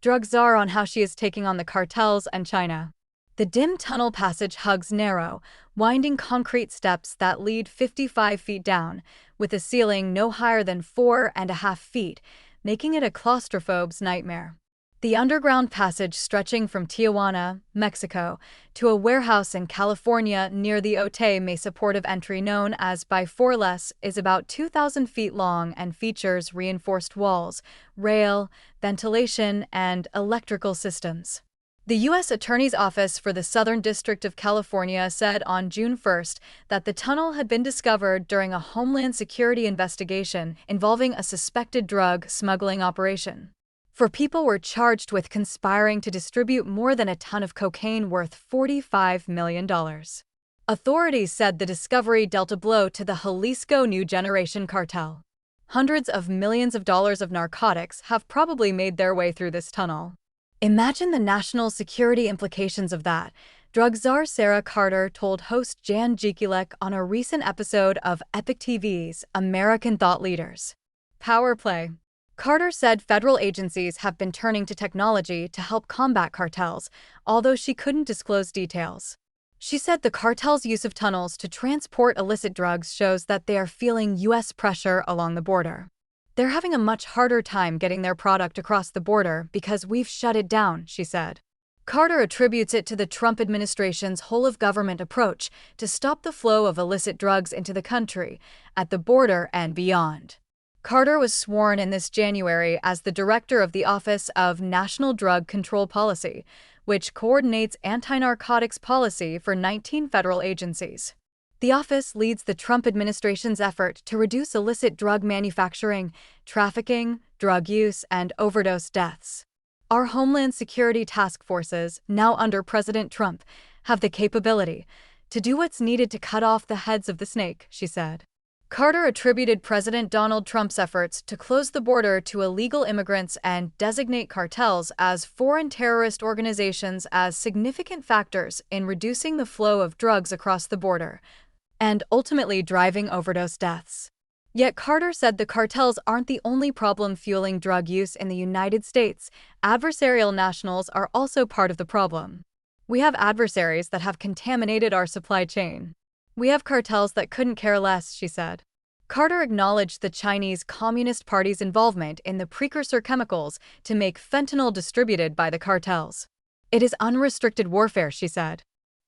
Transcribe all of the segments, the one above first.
Drug Czar on how she is taking on the cartels and China. The dim tunnel passage hugs narrow, winding concrete steps that lead 55 feet down, with a ceiling no higher than 4.5 feet, making it a claustrophobe's nightmare. The underground passage stretching from Tijuana, Mexico, to a warehouse in California near the Otay Mesa port of entry known as By Four Less is about 2,000 feet long and features reinforced walls, rail, ventilation, and electrical systems. The U.S. Attorney's Office for the Southern District of California said on June 1st that the tunnel had been discovered during a Homeland Security investigation involving a suspected drug smuggling operation. Four people were charged with conspiring to distribute more than a ton of cocaine worth $45 million. Authorities said the discovery dealt a blow to the Jalisco New Generation cartel. Hundreds of millions of dollars of narcotics have probably made their way through this tunnel. Imagine the national security implications of that, drug czar Sarah Carter told host Jan Jekielek on a recent episode of Epic TV's American Thought Leaders. Power play. Carter said federal agencies have been turning to technology to help combat cartels, although she couldn't disclose details. She said the cartels' use of tunnels to transport illicit drugs shows that they are feeling U.S. pressure along the border. They're having a much harder time getting their product across the border because we've shut it down, she said. Carter attributes it to the Trump administration's whole-of-government approach to stop the flow of illicit drugs into the country, at the border and beyond. Carter was sworn in this January as the director of the Office of National Drug Control Policy, which coordinates anti-narcotics policy for 19 federal agencies. The office leads the Trump administration's effort to reduce illicit drug manufacturing, trafficking, drug use, and overdose deaths. Our Homeland Security task forces, now under President Trump, have the capability to do what's needed to cut off the heads of the snake, she said. Carter attributed President Donald Trump's efforts to close the border to illegal immigrants and designate cartels as foreign terrorist organizations as significant factors in reducing the flow of drugs across the border and ultimately driving overdose deaths. Yet Carter said the cartels aren't the only problem fueling drug use in the United States. Adversarial nationals are also part of the problem. We have adversaries that have contaminated our supply chain. We have cartels that couldn't care less, she said. Carter acknowledged the Chinese Communist Party's involvement in the precursor chemicals to make fentanyl distributed by the cartels. It is unrestricted warfare, she said.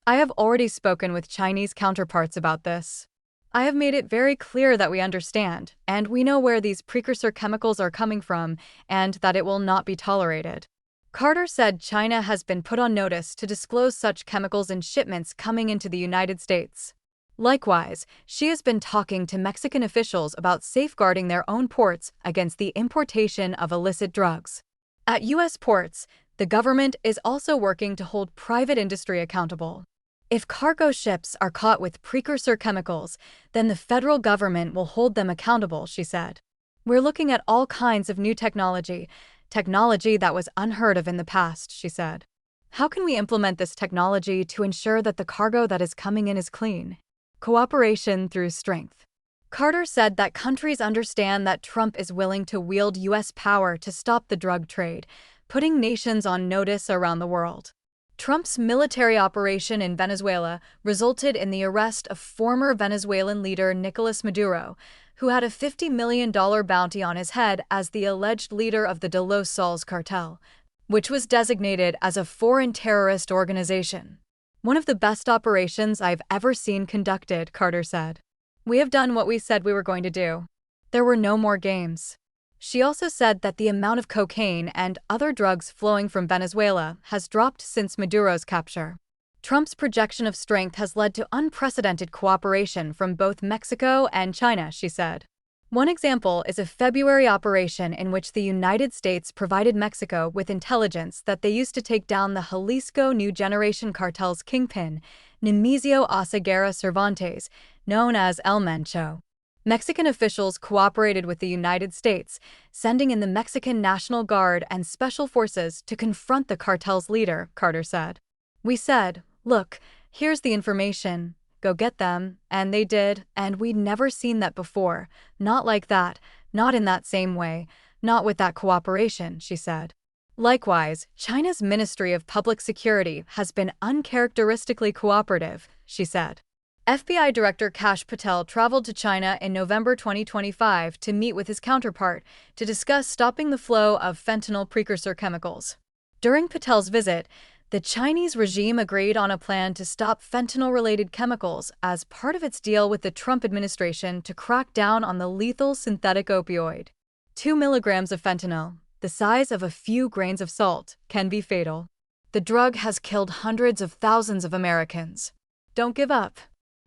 I have already spoken with Chinese counterparts about this. I have made it very clear that we understand, and we know where these precursor chemicals are coming from, and that it will not be tolerated. Carter said China has been put on notice to disclose such chemicals in shipments coming into the United States. Likewise, she has been talking to Mexican officials about safeguarding their own ports against the importation of illicit drugs. At U.S. ports, the government is also working to hold private industry accountable. If cargo ships are caught with precursor chemicals, then the federal government will hold them accountable, she said. We're looking at all kinds of new technology that was unheard of in the past, she said. How can we implement this technology to ensure that the cargo that is coming in is clean? Cooperation through strength. Carter said that countries understand that Trump is willing to wield U.S. power to stop the drug trade, putting nations on notice around the world. Trump's military operation in Venezuela resulted in the arrest of former Venezuelan leader Nicolas Maduro, who had a $50 million bounty on his head as the alleged leader of the De Los Sols cartel, which was designated as a foreign terrorist organization. One of the best operations I've ever seen conducted, Carter said. We have done what we said we were going to do. There were no more games. She also said that the amount of cocaine and other drugs flowing from Venezuela has dropped since Maduro's capture. Trump's projection of strength has led to unprecedented cooperation from both Mexico and China, she said. One example is a February operation in which the United States provided Mexico with intelligence that they used to take down the Jalisco New Generation cartel's kingpin, Nemesio Oseguera Cervantes, known as El Mencho. Mexican officials cooperated with the United States, sending in the Mexican National Guard and Special Forces to confront the cartel's leader, Carter said. We said, look, here's the information. Go get them, and they did, and we'd never seen that before, not like that, not in that same way, not with that cooperation, she said. Likewise, China's Ministry of Public Security has been uncharacteristically cooperative, she said. FBI Director Kash Patel traveled to China in November 2025 to meet with his counterpart to discuss stopping the flow of fentanyl precursor chemicals. During Patel's visit, the Chinese regime agreed on a plan to stop fentanyl-related chemicals as part of its deal with the Trump administration to crack down on the lethal synthetic opioid. 2 milligrams of fentanyl, the size of a few grains of salt, can be fatal. The drug has killed hundreds of thousands of Americans. Don't give up.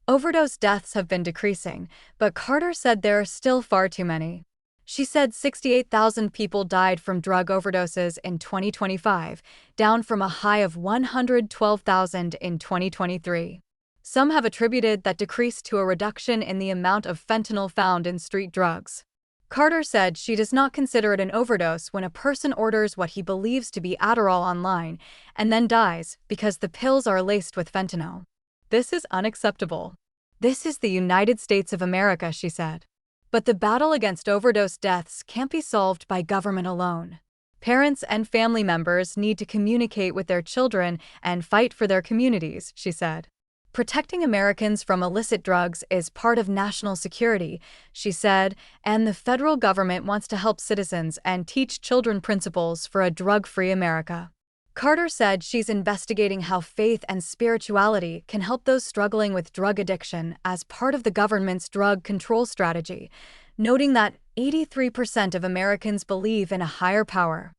Overdose deaths have been decreasing, but Carter said there are still far too many. She said 68,000 people died from drug overdoses in 2025, down from a high of 112,000 in 2023. Some have attributed that decrease to a reduction in the amount of fentanyl found in street drugs. Carter said she does not consider it an overdose when a person orders what he believes to be Adderall online and then dies because the pills are laced with fentanyl. This is unacceptable. This is the United States of America, she said. But the battle against overdose deaths can't be solved by government alone. Parents and family members need to communicate with their children and fight for their communities, she said. Protecting Americans from illicit drugs is part of national security, she said, and the federal government wants to help citizens and teach children principles for a drug-free America. Carter said she's investigating how faith and spirituality can help those struggling with drug addiction as part of the government's drug control strategy, noting that 83% of Americans believe in a higher power.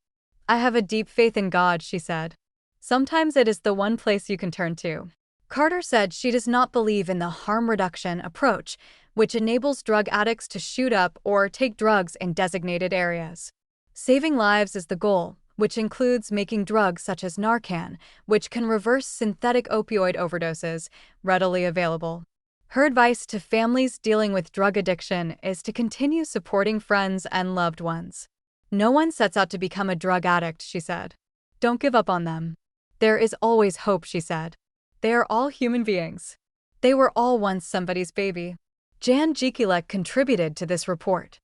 I have a deep faith in God, she said. Sometimes it is the one place you can turn to. Carter said she does not believe in the harm reduction approach, which enables drug addicts to shoot up or take drugs in designated areas. Saving lives is the goal, which includes making drugs such as Narcan, which can reverse synthetic opioid overdoses, readily available. Her advice to families dealing with drug addiction is to continue supporting friends and loved ones. No one sets out to become a drug addict, she said. Don't give up on them. There is always hope, she said. They are all human beings. They were all once somebody's baby. Jan Jekielek contributed to this report.